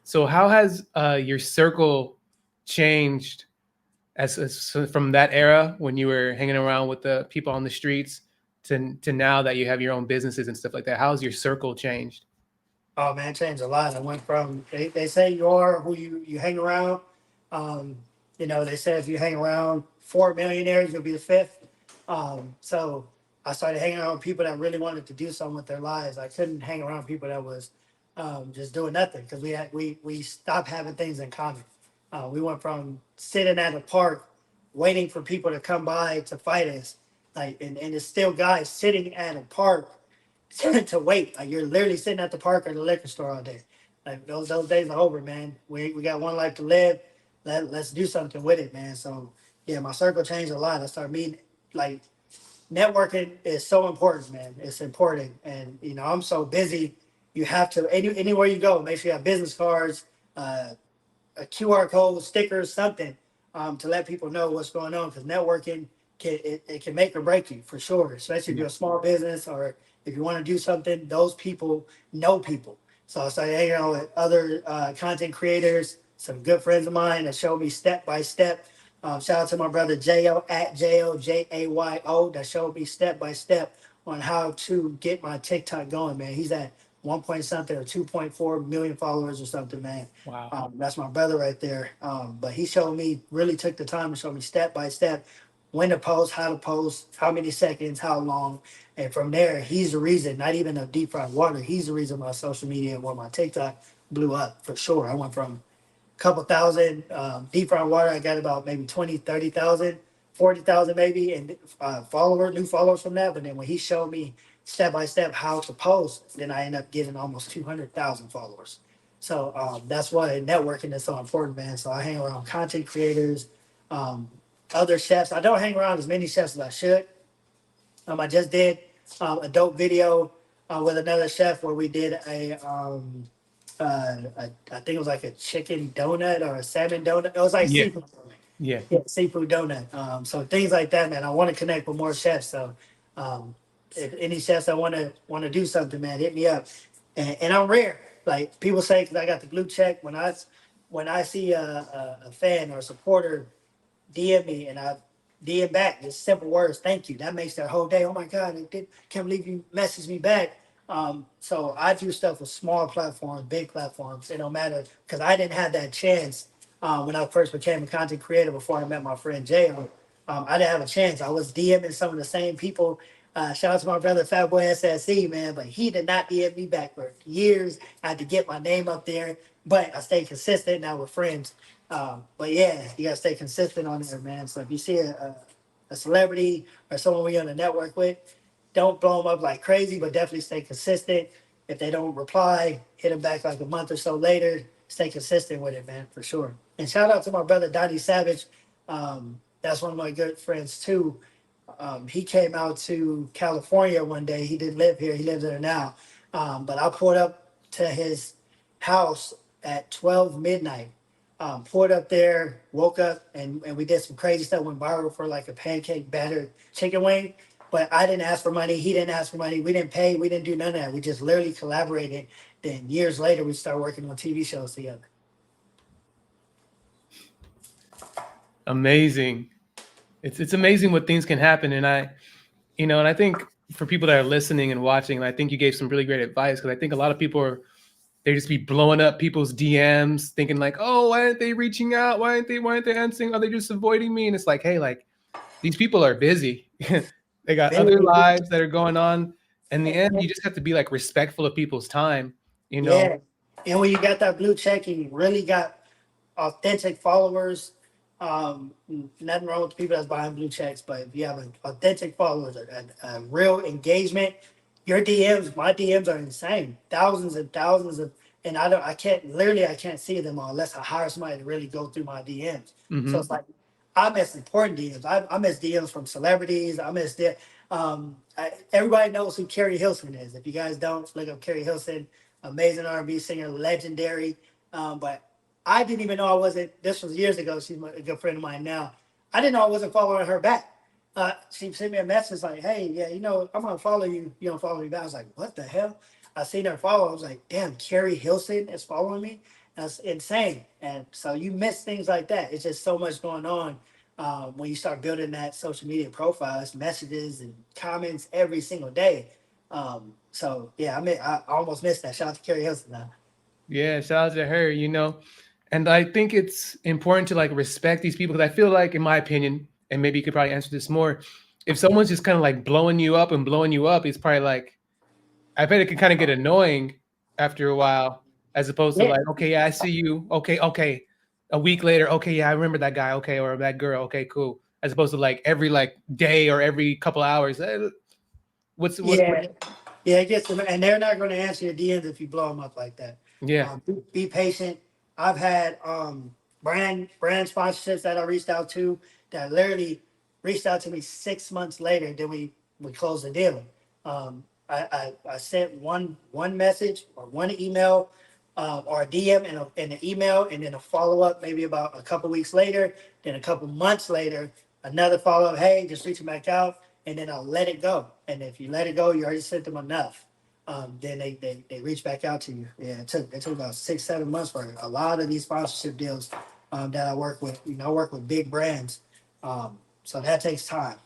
So how has your circle changed as from that era when you were hanging around with the people on the streets to now that you have your own businesses and stuff like that? How's your circle changed? Oh man, it changed a lot. I went from they say you are who you hang around. Um, they say if you hang around four millionaires, you'll be the fifth. So I started hanging around with people that really wanted to do something with their lives. I couldn't hang around people that was just doing nothing because we stopped having things in common. We went from sitting at a park waiting for people to come by to fight us, and it's still guys sitting at a park to wait. Like you're literally sitting at the park or the liquor store all day. Like those days are over, man. We got one life to live. Let's do something with it, man. So yeah, my circle changed a lot. I started meeting like networking is so important, man. It's important, and I'm so busy. You have to anywhere you go, make sure you have business cards, uh, a QR code, stickers, something to let people know what's going on. Because networking it can make or break you for sure, especially if Yeah. you're a small business or if you want to do something. Those people know people. So I started hanging out with other content creators, some good friends of mine that showed me step by step. Shout out to my brother Jo at JOJAYO that showed me step by step on how to get my TikTok going, man. He's at one point something or 2.4 million followers or something, man. Wow. That's my brother right there. But he showed me, really took the time to show me step by step when to post, how many seconds, how long. And from there, he's the reason, not even a deep fried water, he's the reason my social media and my TikTok blew up for sure. I went from a couple thousand deep fried water, I got about maybe 20, 30,000, 40,000 maybe, and new followers from that. But then when he showed me step by step how to post, then I ended up getting almost 200,000 followers. So that's why networking is so important, man. So I hang around content creators, um, other chefs. I don't hang around as many chefs as I should. I just did a dope video with another chef where we did I think it was like a chicken donut or a salmon donut. It was like Yeah. seafood. Yeah. Yeah, seafood donut. So things like that, man. I want to connect with more chefs. So um, if any chefs that want to do something, man, hit me up. And I'm rare. Like people say, because I got the blue check. When I see a fan or a supporter DM me and I DM back, just simple words, thank you. That makes their whole day. Oh my God, can't believe you messaged me back. So I do stuff with small platforms, big platforms. It don't matter because I didn't have that chance when I first became a content creator before I met my friend Jay. I didn't have a chance. I was DMing some of the same people. Shout out to my brother Fat Boy SSC, man, but he did not DM me back for years. I had to get my name up there, but I stayed consistent. Now we're friends. But yeah, you gotta stay consistent on there, man. So if you see a celebrity or someone you're on the network with, don't blow them up like crazy, but definitely stay consistent. If they don't reply, hit them back like a month or so later. Stay consistent with it, man, for sure. And shout out to my brother Donnie Savage. That's one of my good friends too. He came out to California one day. He didn't live here. He lives there now. But I pulled up to his house at 12 midnight. Pulled up there, woke up, and we did some crazy stuff. Went viral for like a pancake battered chicken wing. But I didn't ask for money. He didn't ask for money. We didn't pay. We didn't do none of that. We just literally collaborated. Then years later, we started working on TV shows together. Amazing. It's amazing what things can happen, and I think for people that are listening and watching, I think you gave some really great advice because I think a lot of people are they just be blowing up people's DMs, thinking like, oh, why aren't they reaching out? Why aren't they answering? Are they just avoiding me? And it's like, hey, like these people are busy. They got other lives that are going on. In the end, you just have to be like respectful of people's time, you know. Yeah. And when you got that blue check and you really got authentic followers, nothing wrong with the people that's buying blue checks, but if you have an authentic followers, a real engagement, your DMs, my DMs are insane. Thousands and thousands of, and I can't see them all unless I hire somebody to really go through my DMs. So it's Hmm. like, I miss important DMs. I miss DMs from celebrities. Everybody knows who Carrie Hilson is. If you guys don't, look up Carrie Hilson, amazing R&B singer, legendary. But I didn't even know I wasn't. This was years ago. She's a good friend of mine now. I didn't know I wasn't following her back. She sent me a message like, "Hey, yeah, I'm gonna follow you. You don't follow me back." I was like, "What the hell?" I seen her follow. I was like, "Damn, Carrie Hilson is following me." That's insane. And so you miss things like that. It's just so much going on when you start building that social media profile. It's messages and comments every single day. So yeah, I almost missed that. Shout out to Carrie Hilson now. Yeah, shout out to her, you know. And I think it's important to like respect these people because I feel like, in my opinion, and maybe you could probably answer this more, if someone's just kind of like blowing you up and blowing you up, it's probably like, I bet it can kind of get annoying after a while, as opposed to Yeah, like, okay, yeah, I see you. Okay, okay. A week later, okay, yeah, I remember that guy. Okay, or that girl. Okay, cool. As opposed to like every like day or every couple hours. What? yeah, yeah. It gets them, and they're not going to answer your DMs if you blow them up like that. Yeah, Be patient. I've had brand sponsorships that I reached out to that literally reached out to me 6 months later. Then we closed the deal. I sent one message or one email or a DM and an email, and then a follow up maybe about a couple weeks later. Then a couple months later, another follow up. Hey, just reaching back out, and then I'll let it go. And if you let it go, you already sent them enough. Then they reach back out to you. Yeah, it took about 6 7 months for a lot of these sponsorship deals that I work with. You know, I work with big brands, so that takes time.